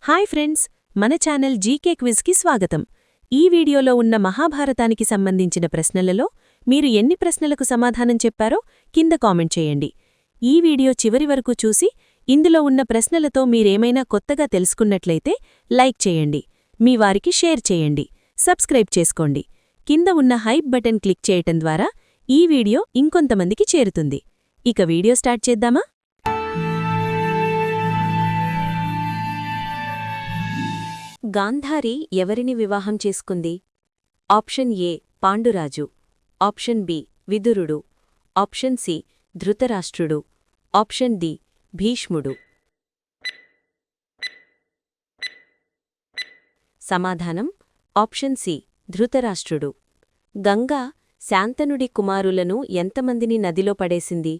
Hi friends, మన channel GK క్విజ్కి స్వాగతం. ఈ వీడియోలో ఉన్న మహాభారతానికి సంబంధించిన ప్రశ్నలలో మీరు ఎన్ని ప్రశ్నలకు సమాధానం చెప్పారో కింద కామెంట్ చేయండి. ఈ వీడియో చివరి వరకు చూసి ఇందులో ఉన్న ప్రశ్నలతో మీరేమైనా కొత్తగా తెలుసుకున్నట్లయితే లైక్ చేయండి, మీ వారికి షేర్ చేయండి, సబ్స్క్రైబ్ చేసుకోండి. కింద ఉన్న హైప్ బటన్ క్లిక్ చేయటం ద్వారా ఈ వీడియో ఇంకొంతమందికి చేరుతుంది. ఇక వీడియో స్టార్ట్ చేద్దామా? గాంధారి ఎవరిని వివాహం చేసుకుంది? Option A Panduraju, option B విదురుడు, ఆప్షన్ సి ధృతరాష్ట్రుడు, ఆప్షన్ డి భీష్ముడు. సమాధానం ఆప్షన్ సి ధృతరాష్ట్రుడు. గంగా శాంతనుడి కుమారులను ఎంతమందిని నదిలో పడేసింది?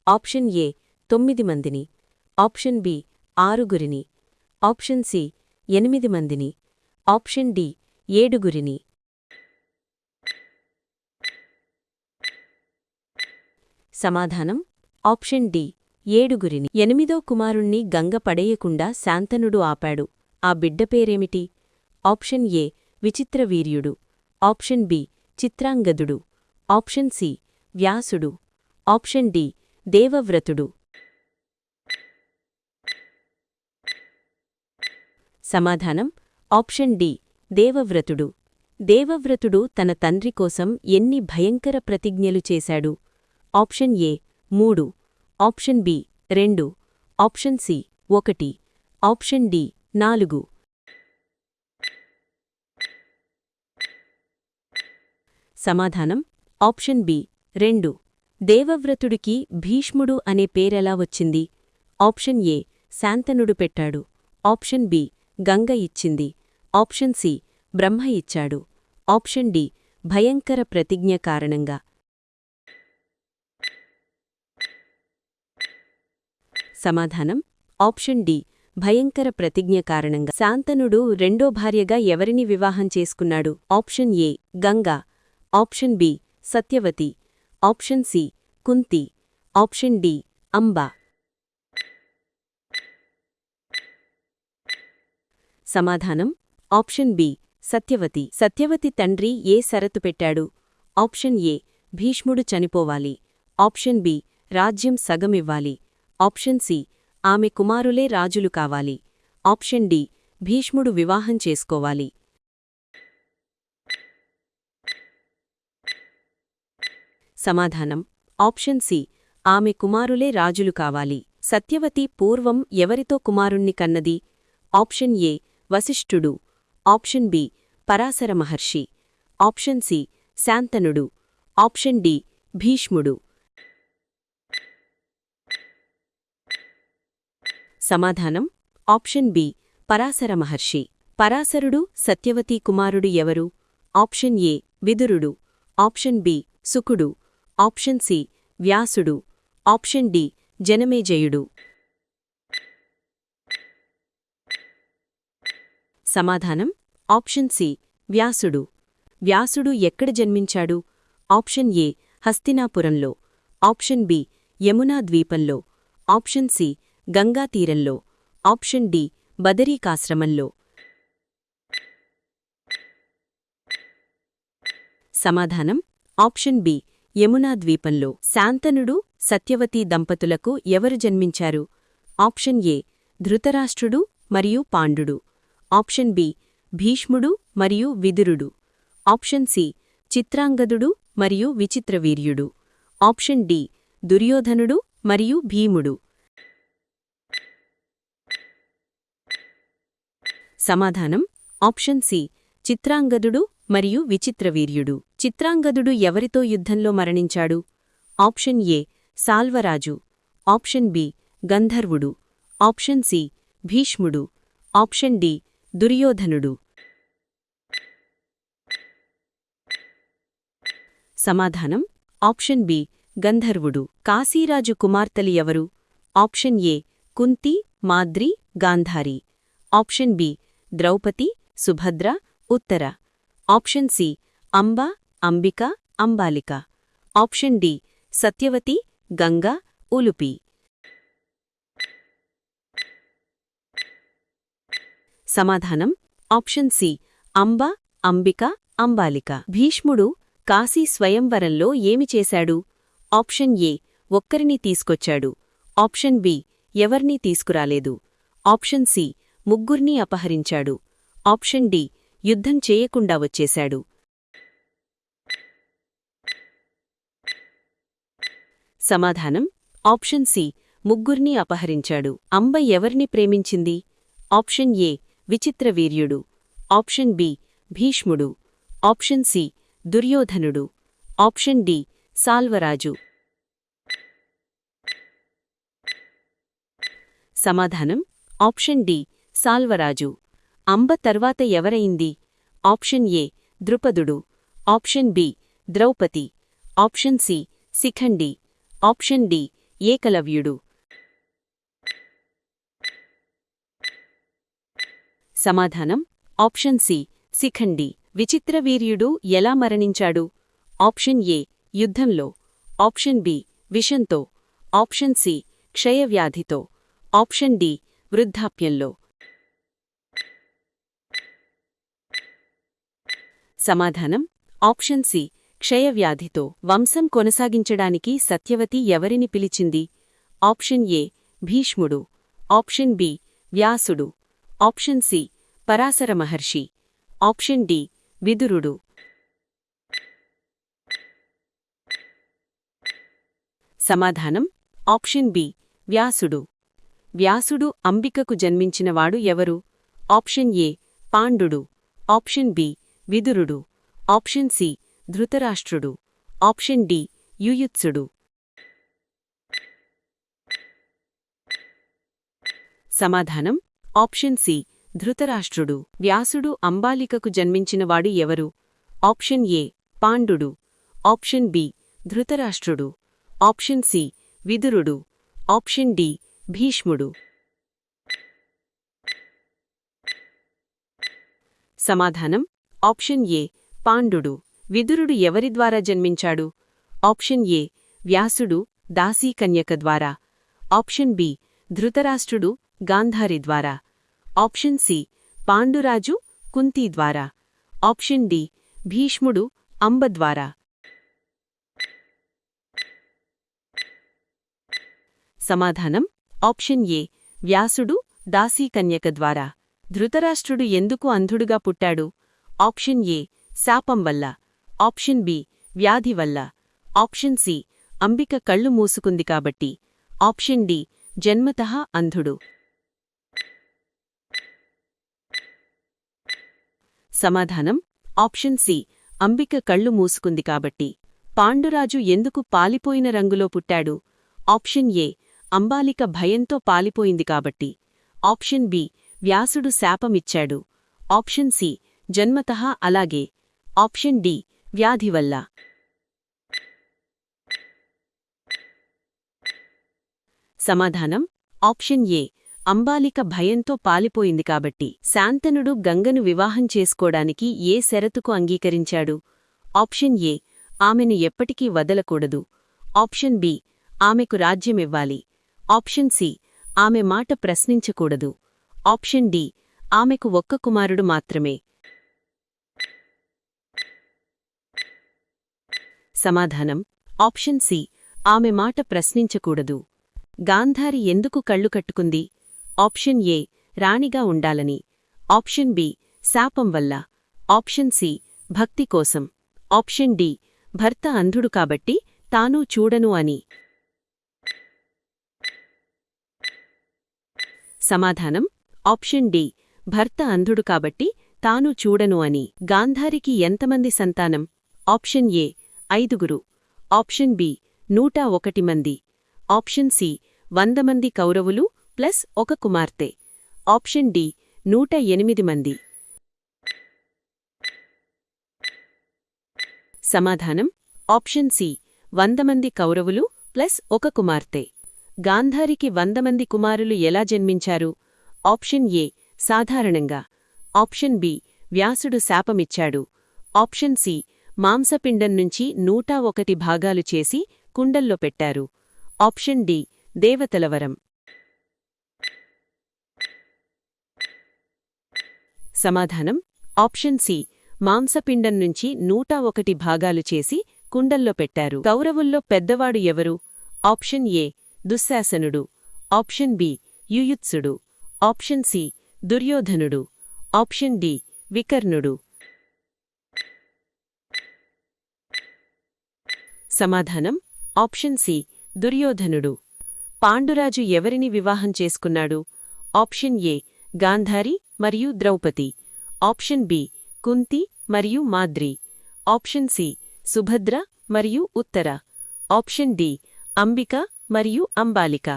ఆప్షన్ ఏ 9 మందిని, ఆప్షన్ బి 6 ఆప్షన్ సి 8 మందిని, ఆప్షన్ డి 7. సమాధానం ఆప్షన్ డి 7. 8వ కుమారుణ్ణి గంగ పడేయకుండా శాంతనుడు ఆపాడు. ఆ బిడ్డ పేరేమిటి? ఆప్షన్ ఏ విచిత్రవీర్యుడు, ఆప్షన్ బి చిత్రాంగదుడు, ఆప్షన్ సి వ్యాసుడు, ఆప్షన్ డి దేవవ్రతుడు. సమాధానం ఆప్షన్ డి దేవవ్రతుడు. దేవవ్రతుడు తన తండ్రి కోసం ఎన్ని భయంకర ప్రతిజ్ఞలు చేశాడు? Option A 3, option B 2, option C 1, option D 4. సమాధానం ఆప్షన్ బి 2. దేవవ్రతుడికి భీష్ముడు అనే పేరెలా వచ్చింది? ఆప్షన్ ఏ శాంతనుడు పెట్టాడు, ఆప్షన్ బి గంగ ఇచ్చింది, ఆప్షన్ సి బ్రహ్మ ఇచ్చాడు, ఆప్షన్ డి భయంకర ప్రతిజ్ఞ కారణంగా. సమాధానం ఆప్షన్ డి భయంకర ప్రతిజ్ఞ కారణంగా. శాంతనుడు రెండో భార్యగా ఎవరిని వివాహం చేసుకున్నాడు? Option A Ganga, option B Satyavati, option C Kunti, option D Amba. సమాధానం ఆప్షన్ బి సత్యవతి. సత్యవతి తండ్రి ఏ షరతు పెట్టాడు? ఆప్షన్ ఏ భీష్ముడు చనిపోవాలి, ఆప్షన్ బి రాజ్యం సగమివ్వాలి, ఆప్షన్ సి ఆమె కుమారులే రాజులు కావాలి, ఆప్షన్ డి భీష్ముడు వివాహం చేసుకోవాలి. సమాధానం ఆప్షన్ సి ఆమె కుమారులే రాజులు కావాలి. సత్యవతి పూర్వం ఎవరితో కుమారుణ్ణి కన్నది? ఆప్షన్ ఏ వశిష్ఠుడు, option B Parashara Maharshi, option C శాంతనుడు, option D భీష్ముడు. సమాధానం ఆప్షన్ బి పరాశర మహర్షి. పరాశరుడు సత్యవతి కుమారుడు ఎవరు? ఆప్షన్ ఏ విదురుడు, ఆప్షన్ బి శుకుడు, ఆప్షన్ సి వ్యాసుడు, ఆప్షన్ డి జనమేజయుడు. సమాధానం ఆప్షన్ సి వ్యాసుడు. వ్యాసుడు ఎక్కడ జన్మించాడు? ఆప్షన్ ఏ హస్తినాపురంలో, ఆప్షన్ బి యమునా ద్వీపంలో, ఆప్షన్ సి గంగాతీరంలో, ఆప్షన్ డి బదరీకాశ్రమంలో. సమాధానం ఆప్షన్ బి యమునా ద్వీపంలో. శాంతనుడు సత్యవతి దంపతులకు ఎవరు జన్మించారు? ఆప్షన్ ఏ ధృతరాష్ట్రుడు మరియు పాండుడు, ఆప్షన్ బి భీష్ముడు మరియు విదురుడు, ఆప్షన్ సి చిత్రాంగదుడు మరియు విచిత్రవీర్యుడు, ఆప్షన్ డి దుర్యోధనుడు మరియు భీముడు. సమాధానం ఆప్షన్ సి చిత్రాంగదుడు మరియు విచిత్రవీర్యుడు. చిత్రాంగదుడు ఎవరితో యుద్ధంలో మరణించాడు? ఆప్షన్ ఏ సాల్వరాజు, ఆప్షన్ బి గంధర్వుడు, ఆప్షన్ సి భీష్ముడు, ఆప్షన్ డి దుర్యోధనుడు. సమాధానం ఆప్షన్ బి గంధర్వుడు. కాశీరాజు కుమార్తెలు ఎవరు? Option A Kunti, Madri, Gandhari, option B Draupadi, Subhadra, Uttara, option C Amba, Ambika, Ambalika, option D Satyavati, Ganga, Ulupi. సమాధానం ఆప్షన్ సి అంబ, అంబిక, అంబాలిక. భీష్ముడు కాశీ స్వయంవరంలో ఏమి చేశాడు? ఆప్షన్ ఏ ఒక్కరిని తీసుకొచ్చాడు. ఆప్షన్ బి ఎవర్నీ తీసుకురాలేదు. ఆప్షన్ సి ముగ్గుర్నీ అపహరించాడు. ఆప్షన్ డి యుద్ధం చేయకుండా వచ్చేశాడు. సమాధానం ఆప్షన్ సి ముగ్గుర్నీ అపహరించాడు. అంబ ఎవర్ని ప్రేమించింది? ఆప్షన్ ఏ విచిత్రవీర్యుడు. ఆప్షన్ బి భీష్ముడు. ఆప్షన్ సి దుర్యోధనుడు. ఆప్షన్ డి సాల్వరాజు. సమాధానం ఆప్షన్ డి సాల్వరాజు. అంబ తర్వాత ఎవరయింది? ఆప్షన్ ఏ ద్రుపదుడు. Option B Draupadi. Option C Shikhandi. Option D ఏకలవ్యుడు. సమాధానం ఆప్షన్ సి శిఖండి. విచిత్రవీర్యుడు ఎలా మరణించాడు? ఆప్షన్ ఏ యుద్ధంలో. ఆప్షన్ బి విషంతో. ఆప్షన్ సి క్షయవ్యాధితో. ఆప్షన్ డి వృద్ధాప్యంలో. సమాధానం ఆప్షన్ సి క్షయవ్యాధితో. వంశం కొనసాగించడానికి సత్యవతి ఎవరిని పిలిచింది? ఆప్షన్ ఏ భీష్ముడు. ఆప్షన్ బి వ్యాసుడు. Option C Parashara Maharshi. Option D విదురుడు. సమాధానం ఆప్షన్ బి వ్యాసుడు. వ్యాసుడు అంబికకు జన్మించినవాడు ఎవరు? ఆప్షన్ ఏ పాండుడు. ఆప్షన్ బి విదురుడు. ఆప్షన్ సి ధృతరాష్ట్రుడు. ఆప్షన్ డి యుయుత్సుడు. సమాధానం ఆప్షన్ సి ధృతరాష్ట్రుడు. వ్యాసుడు అంబాలికకు జన్మించినవాడు ఎవరు? ఆప్షన్ ఏ పాండుడు. ఆప్షన్ బి ధృతరాష్ట్రుడు. ఆప్షన్ సి విదురుడు. ఆప్షన్ డి భీష్ముడు. సమాధానం ఆప్షన్ ఏ పాండుడు. విదురుడు ఎవరి ద్వారా జన్మించాడు? ఆప్షన్ ఏ వ్యాసుడు దాసీకన్యక ద్వారా. ఆప్షన్ బి ధృతరాష్ట్రుడు గాంధారి ద్వారా. ఆప్షన్ సి పాండురాజు కుంతీ ద్వారా. ఆప్షన్ డి భీష్ముడు అంబ ద్వారా. సమాధానం ఆప్షన్ ఏ వ్యాసుడు దాసీకన్యక ద్వారా. ధృతరాష్ట్రుడు ఎందుకు అంధుడుగా పుట్టాడు? ఆప్షన్ ఏ శాపం వల్ల. ఆప్షన్ బి వ్యాధి వల్ల. ఆప్షన్ సి అంబిక కళ్ళు మూసుకుంది కాబట్టి. ఆప్షన్ డి జన్మతః అంధుడు. సమాధానం ఆప్షన్ సి అంబిక కళ్ళు మూసుకుంది కాబట్టి. పాండురాజు ఎందుకు పాలిపోయిన రంగులో పుట్టాడు? ఆప్షన్ ఏ అంబాలిక భయంతో పాలిపోయింది కాబట్టి. ఆప్షన్ బి వ్యాసుడు శాపమిచ్చాడు. ఆప్షన్ సి జన్మతః అలాగే. ఆప్షన్ డి వ్యాధి వల్ల. సమాధానం ఆప్షన్ ఏ అంబాలిక భయంతో పాలిపోయింది కాబట్టి. శాంతనుడు గంగను వివాహం చేసుకోడానికి ఏ షరతుకు అంగీకరించాడు? ఆప్షన్ ఏ ఆమెను ఎప్పటికీ వదలకూడదు. ఆప్షన్ బి ఆమెకు రాజ్యమివ్వాలి. ఆప్షన్ సి ఆమె మాట ప్రశ్నించకూడదు. ఆప్షన్ డి ఆమెకు ఒక్క కుమారుడు మాత్రమే. సమాధానం ఆప్షన్ సి ఆమె మాట ప్రశ్నించకూడదు. గాంధారి ఎందుకు కళ్ళు కట్టుకుంది? ఆప్షన్ ఏ రాణిగా ఉండాలని. ఆప్షన్ బి శాపం వల్ల. ఆప్షన్ సి భక్తి కోసం. ఆప్షన్ డి భర్త అంధుడు కాబట్టి తానూ చూడను అని. సమాధానం ఆప్షన్ డి భర్త అంధుడు కాబట్టి తానూ చూడను అని. గాంధారికి ఎంతమంది సంతానం? Option A 5. ఆప్షన్ బి 101 మంది. ఆప్షన్ సి 100 మంది కౌరవులు ప్లస్ ఒక కుమార్తె. ఆప్షన్ డి 108 మంది. సమాధానం ఆప్షన్ సి 100 మంది కౌరవులు ప్లస్ ఒక కుమార్తె. గాంధారికి 100 మంది కుమారులు ఎలా జన్మించారు? ఆప్షన్ ఏ సాధారణంగా. ఆప్షన్ బి వ్యాసుడు శాపమిచ్చాడు. ఆప్షన్ సి మాంసపిండం నుంచి 101 భాగాలు చేసి కుండల్లో పెట్టారు. ఆప్షన్ డి దేవతల వరం. సమాధానం ఆప్షన్ సి మాంసపిండం నుంచి 101 భాగాలు చేసి కుండల్లో పెట్టారు. కౌరవుల్లో పెద్దవాడు ఎవరు? ఆప్షన్ ఏ దుశ్శాసనుడు, ఆప్షన్ బి యుయుత్సుడు, ఆప్షన్ సి దుర్యోధనుడు, ఆప్షన్ డి వికర్ణుడు. సమాధానం ఆప్షన్ సి దుర్యోధనుడు. పాండురాజు ఎవరిని వివాహం చేసుకున్నాడు? ఆప్షన్ ఏ గాంధారి మరియు ద్రౌపది, ఆప్షన్ బి కుంతి మరియు మాద్రి, ఆప్షన్ సి సుభద్ర మరియు ఉత్తర, ఆప్షన్ డి అంబిక మరియు అంబాలిక.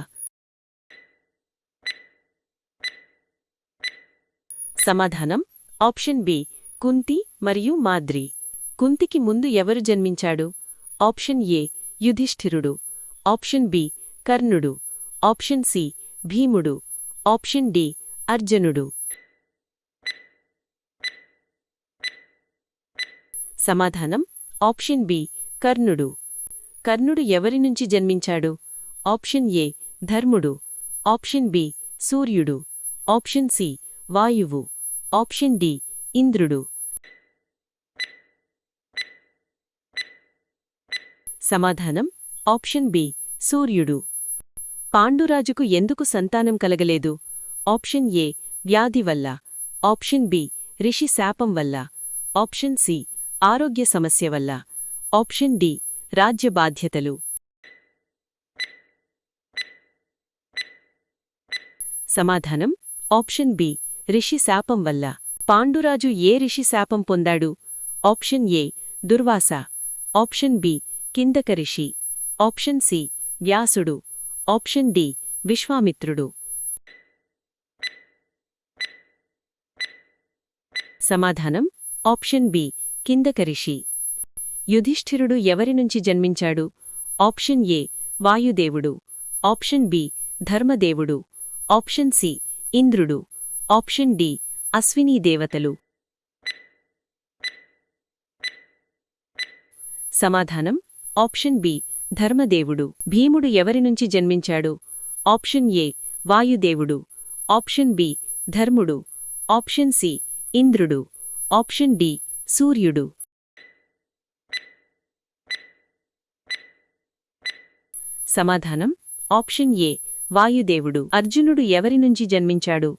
సమాధానం ఆప్షన్ బి కుంతి మరియు మాద్రి. కుంతికి ముందు ఎవరు జన్మించాడు? ఆప్షన్ ఏ యుధిష్ఠిరుడు, ఆప్షన్ బి కర్ణుడు, ఆప్షన్ సి భీముడు, ఆప్షన్ డి అర్జునుడు. సమాధానం ఆప్షన్ బి కర్ణుడు. కర్ణుడు ఎవరి నుంచి జన్మించాడు? ఆప్షన్ ఏ ధర్ముడు, ఆప్షన్ బి సూర్యుడు, ఆప్షన్ సి వాయువు, ఆప్షన్ డి ఇంద్రుడు. సమాధానం ఆప్షన్ బి సూర్యుడు. పాండురాజుకు ఎందుకు సంతానం కలగలేదు? ఆప్షన్ ఏ వ్యాధి వల్ల, ఆప్షన్ బి రిషి శాపం వల్ల, ఆప్షన్ సి ఆరోగ్య సమస్య వల్ల, ఆప్షన్ డి రాజ్య బాధ్యతలు. సమాధానం ఆప్షన్ బి రిషి శాపం వల్ల. పాండురాజు ఏ రిషి శాపం పొందాడు? Option A Durvasa, option B Kindaka రిషి, ఆప్షన్ సి వ్యాసుడు, ఆప్షన్ డి విశ్వామిత్రుడు. సమాధానం ఆప్షన్ బి కిందక రిషి. యుధిష్ఠిరుడు ఎవరి నుంచి జన్మించాడు? ఆప్షన్ ఏ వాయుదేవుడు, ఆప్షన్ బి ధర్మదేవుడు, ఆప్షన్ సి ఇంద్రుడు, ఆప్షన్ డి అశ్వినీ దేవతలు. సమాధానం ఆప్షన్ బి ధర్మదేవుడు. భీముడు ఎవరి నుంచి జన్మించాడు? ఆప్షన్ ఏ వాయుదేవుడు, ఆప్షన్ బి ధర్ముడు, ఆప్షన్ సి ఇంద్రుడు, ఆప్షన్ డి సూర్యుడు. సమాధానం ఆప్షన్ ఏ వాయుదేవుడు. అర్జునుడు ఎవరి నుంచి జన్మించాడు?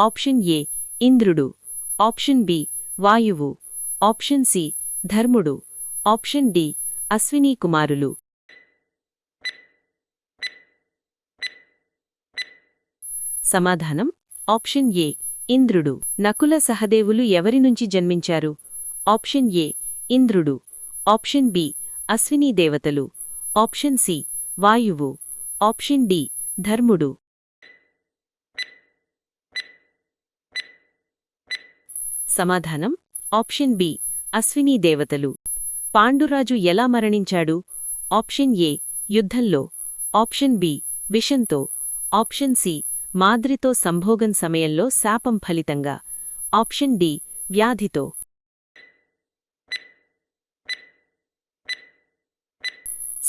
ఆప్షన్ ఏ ఇంద్రుడు, ఆప్షన్ బి వాయువు, ఆప్షన్ సి ధర్ముడు, ఆప్షన్ డి అశ్వినీ కుమారులు. సమాధానం ఆప్షన్ ఏ ఇంద్రుడు. నకుల సహదేవులు ఎవరి నుంచి జన్మించారు? ఆప్షన్ ఏ ఇంద్రుడు, ఆప్షన్ బి అశ్వినీ దేవతలు, ఆప్షన్ సి వాయువు, ఆప్షన్ డి ధర్ముడు. సమాధానం ఆప్షన్ బి అశ్వినీ దేవతలు. పాండురాజు ఎలా మరణించాడు? ఆప్షన్ ఏ యుద్ధంలో, ఆప్షన్ బి విషంతో, ఆప్షన్ సి మాద్రితో సంభోగం సమయంలో శాపం ఫలితంగా, ఆప్షన్ డి వ్యాధితో.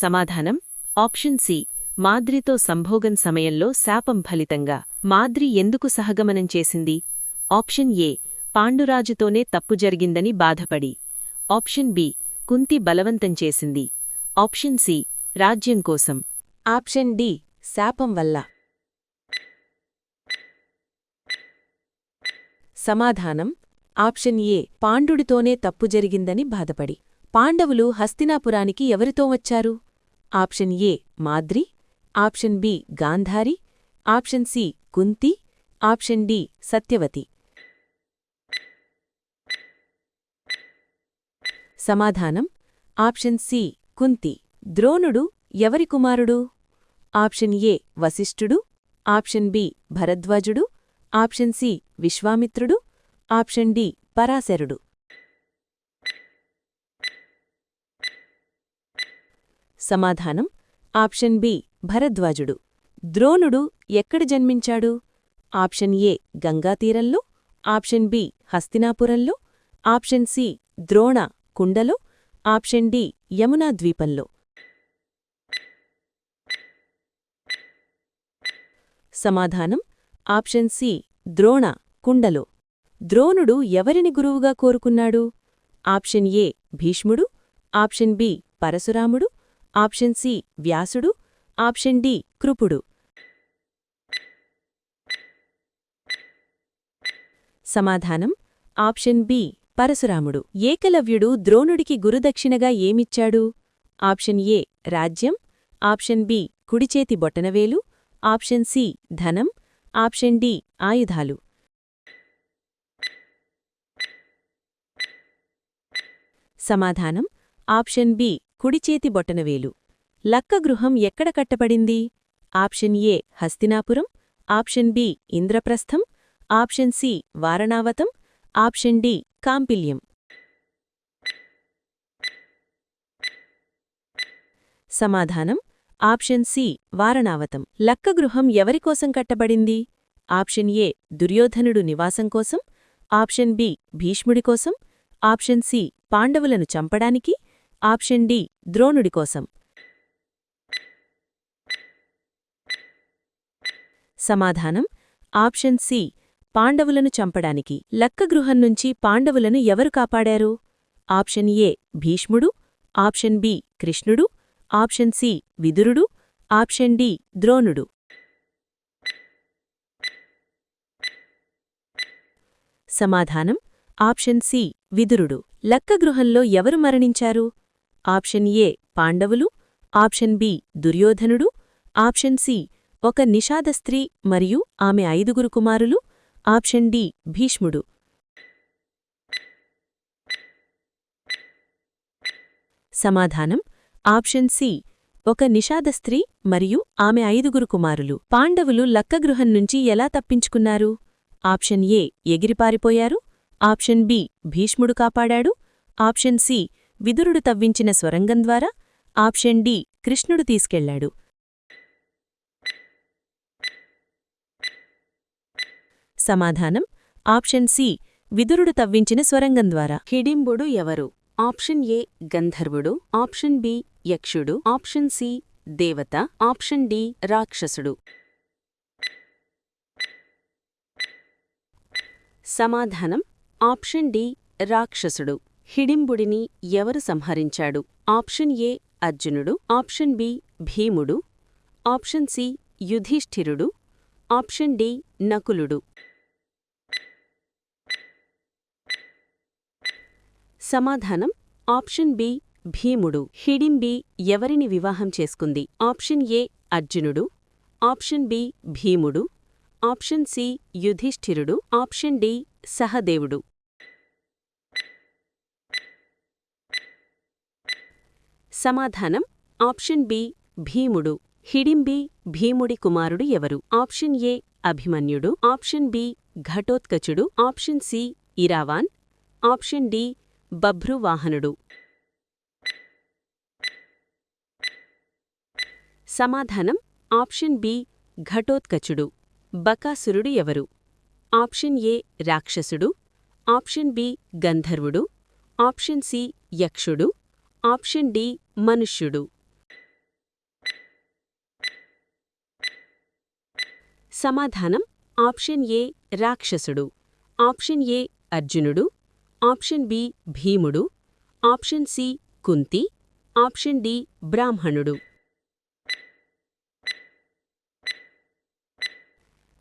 సమాధానం ఆప్షన్ సి మాద్రితో సంభోగం సమయంలో శాపం ఫలితంగా. మాద్రి ఎందుకు సహగమనం చేసింది? ఆప్షన్ ఏ పాండురాజుతోనే తప్పు జరిగిందని బాధపడి, ఆప్షన్ బి కుంతి బలవంతం చేసింది, ఆప్షన్ సి రాజ్యం కోసం, ఆప్షన్ డి శాపం వల్ల. సమాధానం ఆప్షన్ ఏ పాండుడితోనే తప్పు జరిగిందని బాధపడి. పాండవులు హస్తినాపురానికి ఎవరితో వచ్చారు? Option A Madri, option B Gandhari, option C Kunti, option D Satyavati. సమాధానం ఆప్షన్ సి కుంతి. ద్రోణుడు ఎవరి కుమారుడు? ఆప్షన్ ఏ వశిష్ఠుడు, ఆప్షన్ బి భరద్వాజుడు, ఆప్షన్ సి విశ్వామిత్రుడు, ఆప్షన్ డి పరాశరుడు. సమాధానం ఆప్షన్ బి భరద్వాజుడు. ద్రోణుడు ఎక్కడ జన్మించాడు? ఆప్షన్ ఏ గంగాతీరంలో, ఆప్షన్ బి హస్తినాపురంలో, ఆప్షన్ సి ద్రోణ కుండలో, ఆప్షన్ డి యమునా ద్వీపంలో. సమాధానం ఆప్షన్ సి ద్రోణ కుండలో. ద్రోణుడు ఎవరిని గురువుగా కోరుకున్నాడు? ఆప్షన్ ఏ భీష్ముడు, ఆప్షన్ బి పరశురాముడు, ఆప్షన్ సి వ్యాసుడు, ఆప్షన్ డి కృపుడు. సమాధానం ఆప్షన్ బి పరశురాముడు. ఏకలవ్యుడు ద్రోణుడికి గురుదక్షిణగా ఏమిచ్చాడు? ఆప్షన్ ఏ రాజ్యం, ఆప్షన్ బి కుడిచేతి బొటనవేలు, ఆప్షన్ సి ధనం, ఆప్షన్ డి ఆయుధాలు. సమాధానం ఆప్షన్ బి కుడిచేతి బొటనవేలు. లక్కగృహం ఎక్కడ కట్టబడింది? Option A Hastinapuram, option B Indraprastham, option C Varanavatam, option D Kampilyam. సమాధానం ఆప్షన్ సి వారణావతం. లక్కగృహం ఎవరికోసం కట్టబడింది? ఆప్షన్ ఏ దుర్యోధనుడు నివాసం కోసం, ఆప్షన్ బి భీష్ముడి కోసం, ఆప్షన్ సి పాండవులను చంపడానికి, ఆప్షన్ డి ద్రోణుడి కోసం. సమాధానం ఆప్షన్ సి పాండవులను చంపడానికి. లక్కగృహం నుంచి పాండవులను ఎవరు కాపాడారు? ఆప్షన్ ఏ భీష్ముడు, ఆప్షన్ బి కృష్ణుడు, ఆప్షన్ సి విదురుడు, ఆప్షన్ డి ద్రోణుడు. సమాధానం ఆప్షన్ సి విదురుడు. లక్కగృహంలో ఎవరు మరణించారు? ఆప్షన్ ఏ పాండవులు, ఆప్షన్ బి దుర్యోధనుడు, ఆప్షన్ సి ఒక నిషాద స్త్రీ మరియు ఆమె 5 కుమారులు, ఆప్షన్ డి భీష్ముడు. సమాధానం ఆప్షన్ సి ఒక నిషాద స్త్రీ మరియు ఆమె 5 కుమారులు. పాండవులు లక్కగృహం నుంచి ఎలా తప్పించుకున్నారు? ఆప్షన్ ఏ ఎగిరిపారిపోయారు, ఆప్షన్ బి భీష్ముడు కాపాడాడు, ఆప్షన్ సి విదురుడు తవ్వించిన స్వరంగం ద్వారా, ఆప్షన్ డి కృష్ణుడు తీసుకెళ్లాడు. సమాధానం ఆప్షన్ సి విదురుడు తవ్వించిన స్వరంగం ద్వారా. హిడింబుడు ఎవరు? ఆప్షన్ ఏ గంధర్వుడు, ఆప్షన్ బి యక్షుడు, ఆప్షన్ సి దేవత, ఆప్షన్ డి రాక్షసుడు. సమాధానం ఆప్షన్ డి రాక్షసుడు. హిడింబుడిని ఎవరు సంహరించాడు? ఆప్షన్ ఏ అర్జునుడు, ఆప్షన్ బి భీముడు, ఆప్షన్ సి యుధిష్ఠిరుడు, ఆప్షన్ డి నకులుడు. సమాధానం ఆప్షన్ బి భీముడు. హిడింబి ఎవరిని వివాహం చేసుకుంది? ఆప్షన్ ఏ అర్జునుడు, ఆప్షన్ బి భీముడు, ఆప్షన్ సి యుధిష్ఠిరుడు, ఆప్షన్ డి సహదేవుడు. సమాధానం ఆప్షన్ బి భీముడు. హిడింబి భీముడి కుమారుడు ఎవరు? ఆప్షన్ ఏ అభిమన్యుడు, ఆప్షన్ బి ఘటోత్కచుడు, option C Iravan, option D బభ్రువాహనుడు. సమాధానం ఆప్షన్ బి ఘటోత్కచుడు. బకాసురుడు ఎవరు? ఆప్షన్ ఏ రాక్షసుడు, ఆప్షన్ బి గంధర్వుడు, ఆప్షన్ సి యక్షుడు, ఆప్షన్ డి మనుష్యుడు. సమాధానం ఆప్షన్ ఏ రాక్షసుడు. ఆప్షన్ ఏ అర్జునుడు, ఆప్షన్ బి భీముడు, option C Kunti, option D బ్రాహ్మణుడు.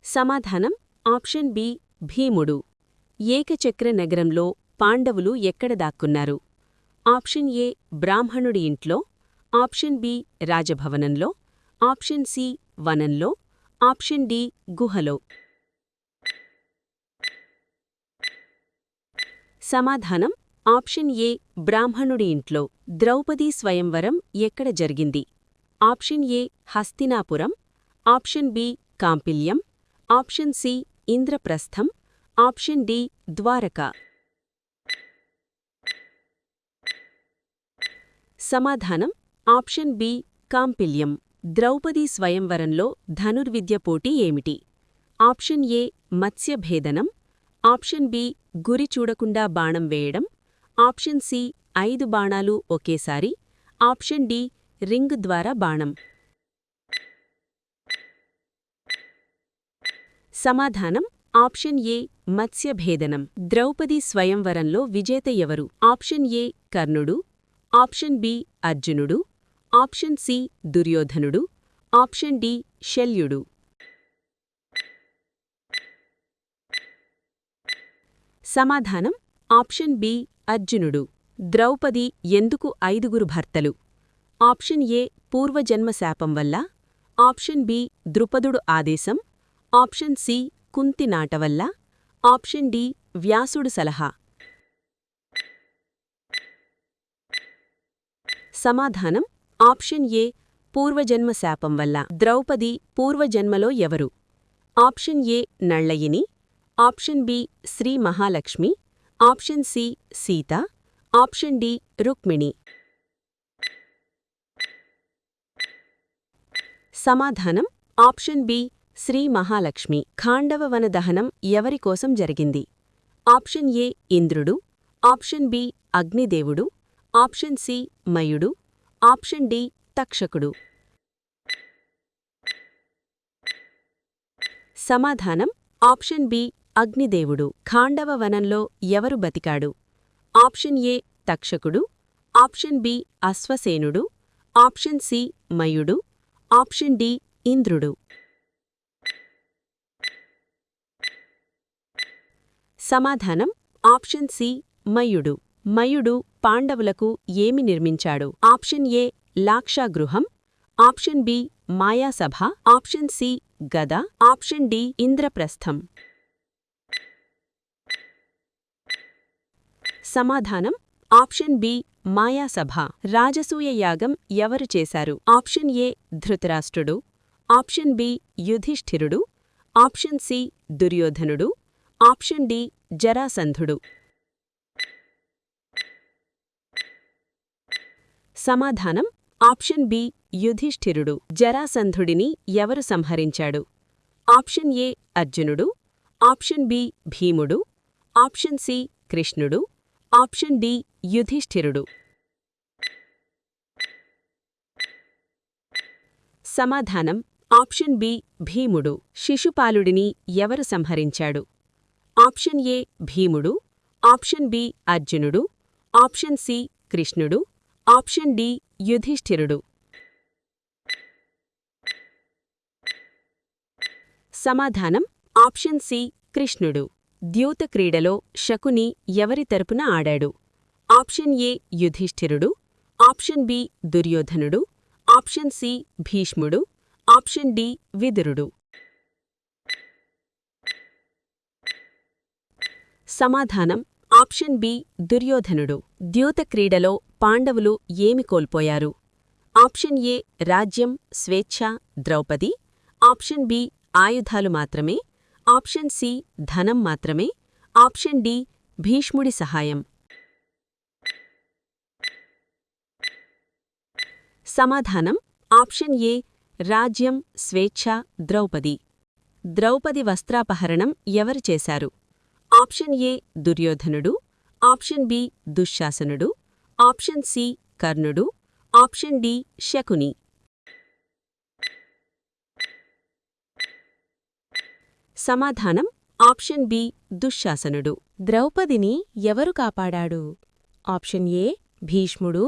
సమాధానం ఆప్షన్ బి భీముడు. ఏకచక్ర నగరంలో పాండవులు ఎక్కడ దాక్కున్నారు? ఆప్షన్ ఏ బ్రాహ్మణుడి ఇంట్లో, ఆప్షన్ బి రాజభవనంలో, ఆప్షన్ సి వనంలో, ఆప్షన్ డి గుహలో. సమాధానం ఆప్షన్ ఏ బ్రాహ్మణుడి ఇంట్లో. ద్రౌపదీ స్వయంవరం ఎక్కడ జరిగింది? Option A Hastinapuram, option B Kampilyam, option C Indraprastham, option D Dwaraka. సమాధానం ఆప్షన్ బి కాంపిల్యం. ద్రౌపదీ స్వయంవరంలో ధనుర్విద్య పోటీ ఏమిటి? ఆప్షన్ ఏ మత్స్యభేదనం, ఆప్షన్ బి గురి చూడకుండా బాణం వేయడం, ఆప్షన్ సి 5 బాణాలు ఒకేసారి, ఆప్షన్ డి రింగ్ ద్వారా బాణం. సమాధానం ఆప్షన్ ఏ మత్స్యభేదనం. ద్రౌపది స్వయంవరంలో విజేత ఎవరు? ఆప్షన్ ఏ కర్ణుడు, ఆప్షన్ బి అర్జునుడు, ఆప్షన్ సి దుర్యోధనుడు, ఆప్షన్ డి శల్యుడు. సమాధానం ఆప్షన్ బి అర్జునుడు. ద్రౌపది ఎందుకు 5గురు భర్తలు? ఆప్షన్ ఏ పూర్వజన్మ శాపం వల్ల, ఆప్షన్ బి ద్రుపదుడు ఆదేశం, ఆప్షన్ సి కుంతి నాట వల్ల, ఆప్షన్ డి వ్యాసుడు సలహా. సమాధానం ఆప్షన్ ఏ పూర్వజన్మ శాపం వల్ల. ద్రౌపది పూర్వజన్మలో ఎవరు? Option A Nalayani, option B Shri Mahalakshmi, option C Sita, option D Rukmini. సమాధానం ఆప్షన్ బి శ్రీ మహాలక్ష్మి. ఖాండవ దహనం ఎవరికోసం జరిగింది? ఆప్షన్ ఏ ఇంద్రుడు, ఆప్షన్ బి అగ్నిదేవుడు, ఆప్షన్ సి మయుడు, ఆప్షన్ డి తక్షకుడు. సమాధానం ఆప్షన్ బి అగ్నిదేవుడు. ఖాండవ వనంలో ఎవరు బతికాడు? ఆప్షన్ ఏ తక్షకుడు, ఆప్షన్ బి అశ్వసేనుడు, ఆప్షన్ సి మయుడు, ఆప్షన్ డి ఇంద్రుడు. సమాధానం ఆప్షన్ సి మయుడు. మయుడు పాండవులకు ఏమి నిర్మించాడు? ఆప్షన్ ఏ లాక్షాగృహం, option B Mayasabha, option C గద, ఆప్షన్ డి ఇంద్రప్రస్థం. సమాధానం ఆప్షన్ బి మాయాసభ. రాజసూయ యాగం ఎవరు చేశారు? Option A Dhritarashtrudu, option B యుధిష్ఠిరుడు, ఆప్షన్ సి దుర్యోధనుడు, ఆప్షన్ డి జరాసంధుడు. సమాధానం ఆప్షన్ బి యుధిష్ఠిరుడు. జరాసంధుడిని ఎవరు సంహరించాడు? ఆప్షన్ ఏ అర్జునుడు, ఆప్షన్ బి భీముడు, ఆప్షన్ సి కృష్ణుడు, ఆప్షన్ డి యుధిష్ఠిరుడు. సమాధానం ఆప్షన్ బి భీముడు. శిశుపాలుడిని ఎవరు సంహరించాడు? ఆప్షన్ ఏ భీముడు, ఆప్షన్ బి అర్జునుడు, ఆప్షన్ సి కృష్ణుడు, ఆప్షన్ డి యుధిష్ఠిరుడు. సమాధానం ఆప్షన్ సి కృష్ణుడు. ద్యూత క్రీడలో శకుని ఎవరి తరపున ఆడాడు? ఆప్షన్ ఏ యుధిష్ఠిరుడు, ఆప్షన్ బి దుర్యోధనుడు, ఆప్షన్ సి భీష్ముడు, ఆప్షన్ డి విదురుడు. సమాధానం ఆప్షన్ బి దుర్యోధనుడు. ద్యూత క్రీడలో పాండవులు ఏమి కోల్పోయారు? ఆప్షన్ ఏ రాజ్యం, స్వేచ్ఛ, ద్రౌపది, ఆప్షన్ బి ఆయుధాలు మాత్రమే, ఆప్షన్ సి ధనం మాత్రమే, ఆప్షన్ డి భీష్ముడి సహాయం. సమాధానం ఆప్షన్ ఏ రాజ్యం, స్వేచ్ఛ, ద్రౌపది. ద్రౌపది వస్త్రాపహరణం ఎవరు చేశారు? ఆప్షన్ ఏ దుర్యోధనుడు, ఆప్షన్ బి దుశ్శాసనుడు, ఆప్షన్ సి కర్ణుడు, ఆప్షన్ డి శకుని. సమాధానం ఆప్షన్ బి దుశ్శాసనుడు. ద్రౌపదిని ఎవరు కాపాడాడు? ఆప్షన్ ఏ భీష్ముడు,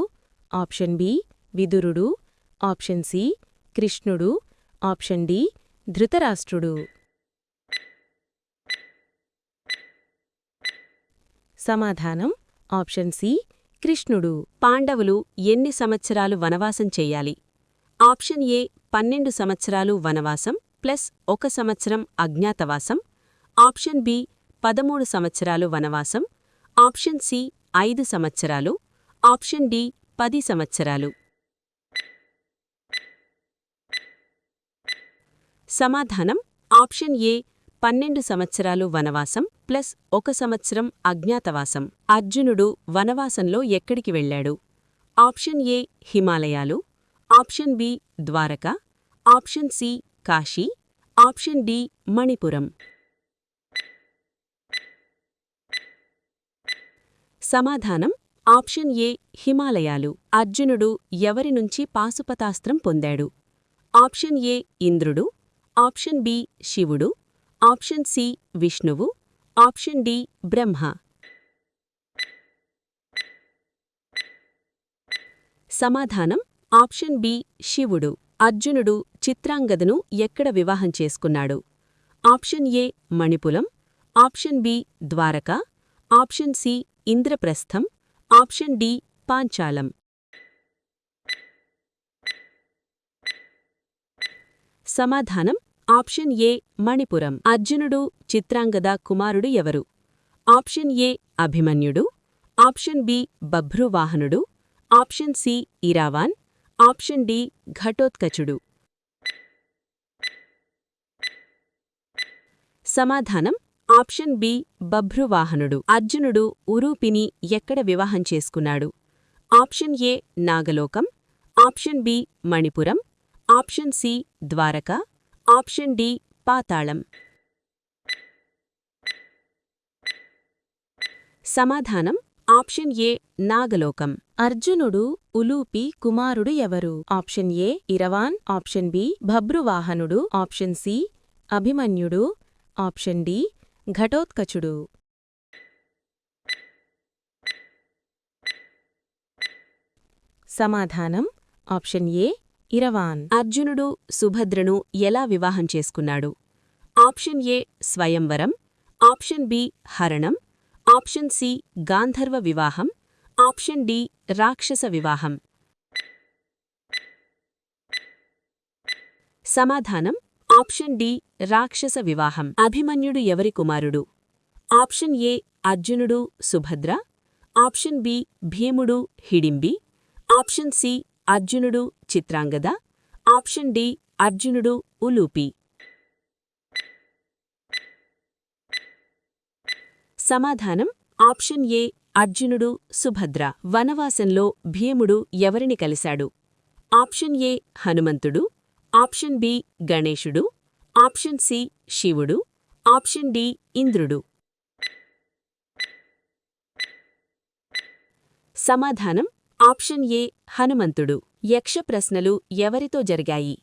ఆప్షన్ బి విదురుడు, ఆప్షన్ సి కృష్ణుడు, ఆప్షన్ డి ధృతరాష్ట్రుడు. సమాధానం ఆప్షన్ సి కృష్ణుడు. పాండవులు ఎన్ని సంవత్సరాలు వనవాసం చెయ్యాలి? ఆప్షన్ ఏ 12 సంవత్సరాలు వనవాసం ప్లస్ 1 సంవత్సరం అజ్ఞాతవాసం, ఆప్షన్ బి 13 సంవత్సరాలు వనవాసం, ఆప్షన్ సి 5 సంవత్సరాలు, ఆప్షన్ డి 10 సంవత్సరాలు. సమాధానం ఆప్షన్ ఏ 12 సంవత్సరాలు వనవాసం ప్లస్ 1 సంవత్సరం అజ్ఞాతవాసం. అర్జునుడు వనవాసంలో ఎక్కడికి వెళ్ళాడు? ఆప్షన్ ఏ హిమాలయాలు, option B Dwaraka, option C Kashi, option D Manipuram. సమాధానం ఆప్షన్ ఏ హిమాలయాలు. అర్జునుడు ఎవరి నుంచి పాశుపతాస్త్రం పొందాడు? ఆప్షన్ ఏ ఇంద్రుడు, ఆప్షన్ బి శివుడు, ఆప్షన్ సి విష్ణువు, ఆప్షన్ డి బ్రహ్మ. సమాధానం ఆప్షన్ బి శివుడు. అర్జునుడు చిత్రాంగదను ఎక్కడ వివాహం చేసుకున్నాడు? Option A Manipuram, option B Dwaraka, option C Indraprastham, option D Panchalam. సమాధానం ఆప్షన్ ఏ మణిపురం. అర్జునుడు చిత్రాంగద కుమారుడు ఎవరు? ఆప్షన్ ఏ అభిమన్యుడు, ఆప్షన్ బి బభ్రువాహనుడు, option C Iravan, option D ఘటోత్కచుడు. సమాధానం ఆప్షన్ బి బభ్రువాహనుడు. అర్జునుడు ఉరూపిని ఎక్కడ వివాహం చేసుకున్నాడు? Option A Nagalokam, option B Manipuram, option C Dwaraka, option D Patalam. సమాధానం ఆప్షన్ ఏ నాగలోకం. అర్జునుడు ఉలూపి కుమారుడు ఎవరు? Option A Iravan, option B భభ్రువాహనుడు, ఆప్షన్ సి అభిమన్యుడు, ఆప్షన్ డి ఘటోత్కచుడు. సమాధానం ఆప్షన్ ఏ ఇరవాన్. అర్జునుడు సుభద్రను ఎలా వివాహం చేసుకున్నాడు? ఆప్షన్ ఏ స్వయంవరం, ఆప్షన్ బి హరణం, ఆప్షన్ సి గాంధర్వ వివాహం, ఆప్షన్ డి రాక్షస వివాహం. సమాధానం ఆప్షన్ డి రాక్షస వివాహం. అభిమన్యుడు ఎవరి కుమారుడు? ఆప్షన్ ఏ అర్జునుడు సుభద్ర, ఆప్షన్ బి భీముడు హిడింబి, ఆప్షన్ సి అర్జునుడు చిత్రాంగద, ఆప్షన్ డి అర్జునుడు ఉలూపి. సమాధానం ఆప్షన్ ఏ అర్జునుడు సుభద్ర. వనవాసంలో భీముడు ఎవరిని కలిశాడు? ఆప్షన్ ఏ హనుమంతుడు, ఆప్షన్ బి గణేశుడు, ఆప్షన్ సి శివుడు, ఆప్షన్ డి ఇంద్రుడు. సమాధానం ఆప్షన్ ఏ హనుమంతుడు. యక్ష ప్రశ్నలు ఎవరితో జరిగాయి?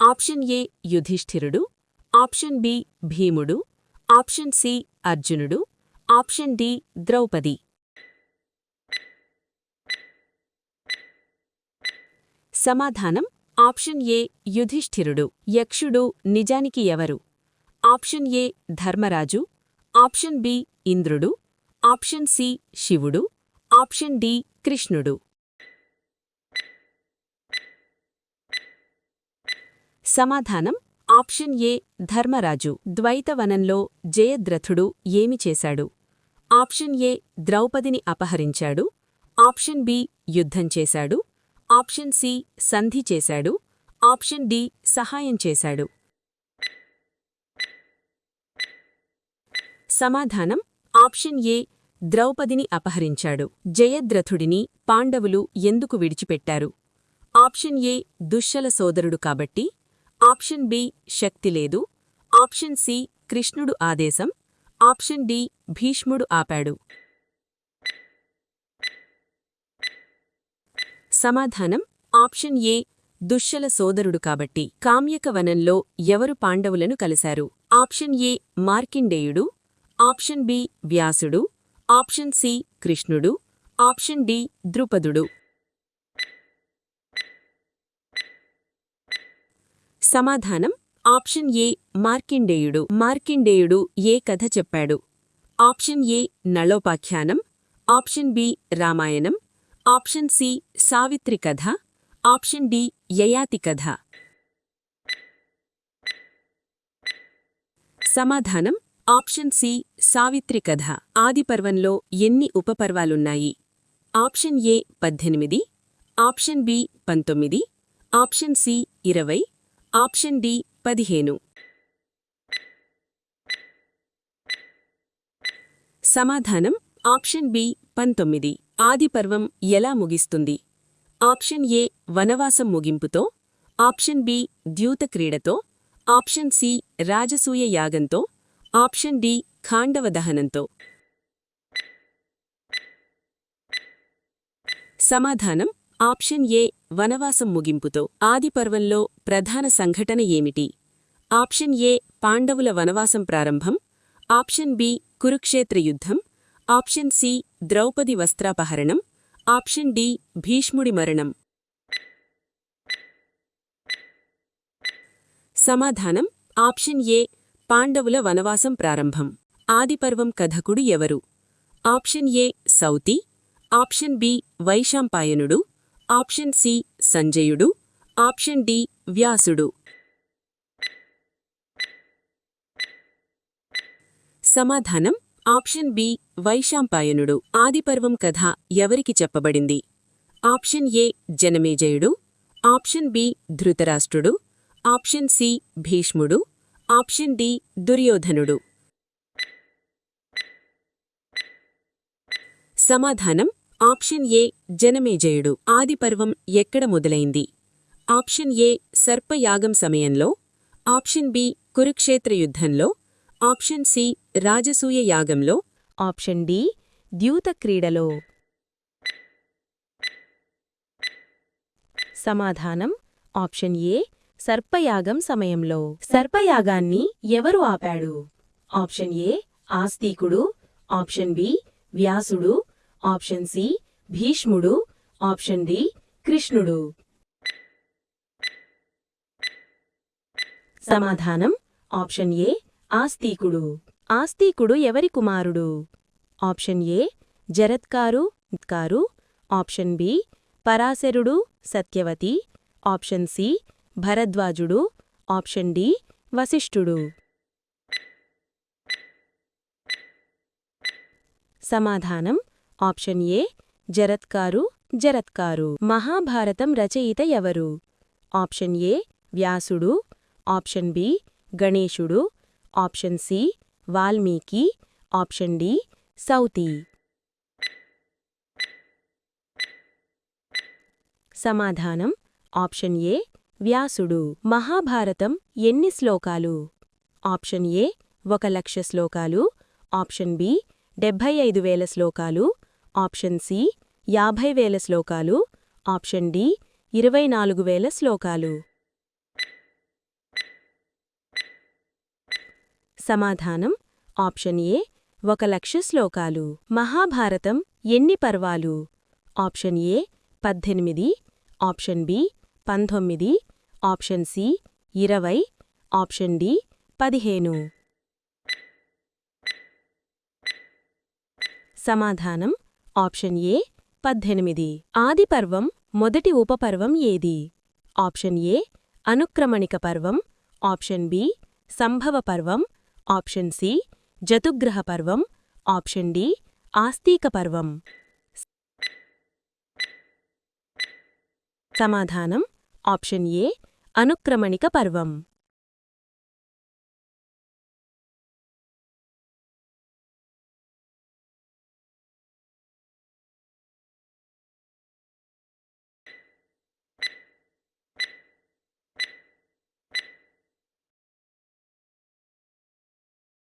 ఆప్షన్ ఏ యుధిష్ఠిరుడు, ఆప్షన్ బి భీముడు, ఆప్షన్ సి అర్జునుడు, ఆప్షన్ డి ద్రౌపది. సమాధానం ఆప్షన్ ఏ యుధిష్ఠిరుడు. యక్షుడు నిజానికి ఎవరు? Option A Dharmaraju, option B ఇంద్రుడు, ఆప్షన్ సి శివుడు, ఆప్షన్ డి కృష్ణుడు. సమాధానం ఆప్షన్ ఏ ధర్మరాజు. ద్వైతవనంలో జయద్రథుడు ఏమి చేశాడు? ఆప్షన్ ఏ ద్రౌపదిని అపహరించాడు, ఆప్షన్ బి యుద్ధం చేశాడు, ఆప్షన్ సి సంధి చేశాడు, ఆప్షన్ డి సహాయం చేశాడు. సమాధానం ఆప్షన్ ఏ ద్రౌపదిని అపహరించాడు. జయద్రథుడిని పాండవులు ఎందుకు విడిచిపెట్టారు? ఆప్షన్ ఏ దుశ్శల సోదరుడు కాబట్టి, ఆప్షన్ బి శక్తి లేదు, ఆప్షన్ సి కృష్ణుడు ఆదేశం, ఆప్షన్ డి భీష్ముడు ఆపాడు. సమాధానం ఆప్షన్ ఏ దుశ్శల సోదరుడు కాబట్టి. కామ్యక వనంలో ఎవరు పాండవులను కలిశారు? ఆప్షన్ ఏ మార్కిండేయుడు, ఆప్షన్ బి వ్యాసుడు, ఆప్షన్ సి కృష్ణుడు, ఆప్షన్ డి ద్రుపదుడు. సమాధానం ఆప్షన్ ఏ మార్కిండేయుడు. మార్కిండేయుడు ఏ కథ చెప్పాడు? ఆప్షన్ ఏ నళోపాఖ్యానం, option B Ramayanam, option C Savitri కథ, ఆప్షన్ డి యయాతి కథ. సమాధానం ఆప్షన్ సి సావిత్రి కథ. ఆదిపర్వంలో ఎన్ని ఉపపర్వాలున్నాయి? Option A 18, option B 19, option C 20, option D 15. సమాధానం ఆప్షన్ బి 19. ఆదిపర్వం ఎలా ముగిస్తుంది? ఆప్షన్ ఏ వనవాసం ముగింపుతో, ఆప్షన్ బి ద్యూతక్రీడతో, ఆప్షన్ సి రాజసూయ యాగంతో, ఆప్షన్ డి ఖాండవ దహనంతో. సమాధానం ఆప్షన్ ఏ వనవాసం ముగింపుతో. ఆదిపర్వంలో ప్రధాన సంఘటన ఏమిటి? ఆప్షన్ ఏ పాండవుల వనవాసం ప్రారంభం, ఆప్షన్ బి కురుక్షేత్ర యుద్ధం, ఆప్షన్ సి ద్రౌపది వస్త్రాపహరణం, ఆప్షన్ డి భీష్ముడి మరణం. సమాధానం ఆప్షన్ ఏ పాండవుల వనవాసం ప్రారంభం. ఆదిపర్వం కథకుడు ఎవరు? Option A Sauti, option B వైశాంపాయనుడు, ఆప్షన్ సి సంజయుడు, ఆప్షన్ డి వ్యాసుడు. సమాధానం ఆప్షన్ బి వైశాంపాయనుడు. ఆదిపర్వం కథ ఎవరికి చెప్పబడింది? ఆప్షన్ ఏ జనమేజయుడు, ఆప్షన్ బి ధృతరాష్ట్రుడు, ఆప్షన్ సి భీష్ముడు, ఆప్షన్ డి దుర్యోధనుడు. సమాధానం ఆప్షన్ ఏ జనమేజయుడు. ఆదిపర్వం ఎక్కడ మొదలైంది? ఆప్షన్ ఏ సర్పయాగం సమయంలో, ఆప్షన్ బి కురుక్షేత్ర యుద్ధంలో, ఆప్షన్ సి రాజసూయ యాగంలో, ఆప్షన్ డి ద్యూతక్రీడలో. సమాధానం ఆప్షన్ ఏ సర్పయాగం సమయంలో. సర్పయాగాన్ని ఎవరు ఆపాడు? ఆప్షన్ ఏ ఆస్తికుడు, ఆప్షన్ బి వ్యాసుడు, ఆప్షన్ సి భీష్ముడు, ఆప్షన్ డి కృష్ణుడు. సమాధానం ఆప్షన్ ఏ ఆస్తికుడు. ఆస్తికుడు ఎవరి కుమారుడు? Option A Jaratkaru, option B పరాశరుడు, సత్యవతి, ఆప్షన్ సి భరద్వాజుడు, ఆప్షన్ డి వశిష్ఠుడు. సమాధానం ఆప్షన్ ఏ జరత్కారు. మహాభారతం రచయిత ఎవరు? ఆప్షన్ ఏ వ్యాసుడు, ఆప్షన్ బి గణేశుడు, option C Valmiki, option D Sauti. సమాధానం ఆప్షన్ ఏ వ్యాసుడు. మహాభారతం ఎన్ని శ్లోకాలు? ఆప్షన్ ఏ 1,00,000 శ్లోకాలు, ఆప్షన్ బి 75,000 శ్లోకాలు, ఆప్షన్ సి 50,000 శ్లోకాలు, ఆప్షన్ డి 24,000 శ్లోకాలు. సమాధానం ఆప్షన్ ఏ 1,00,000 శ్లోకాలు. మహాభారతం ఎన్ని పర్వాలు? Option A 18, option B 19, option C 20, option D 15. సమాధానం ఆప్షన్ ఏ 18. ఆదిపర్వం మొదటి ఉపపర్వం ఏది? ఆప్షన్ ఏ అనుక్రమణిక పర్వం, ఆప్షన్ బి సంభవ పర్వం, ఆప్షన్ సి జతుగ్రహ పర్వం, ఆప్షన్ డి ఆస్తిక పర్వం. సమాధానం ఆప్షన్ ఏ అనుక్రమణిక పర్వం.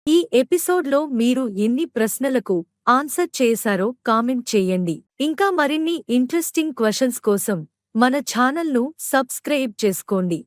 ఈ ఎపిసోడ్లో మీరు ఎన్ని ప్రశ్నలకు ఆన్సర్ చేశారో కామెంట్ చేయండి. ఇంకా మరిన్ని ఇంట్రెస్టింగ్ క్వశ్చన్స్ కోసం మన ఛానల్ను సబ్స్క్రైబ్ చేసుకోండి.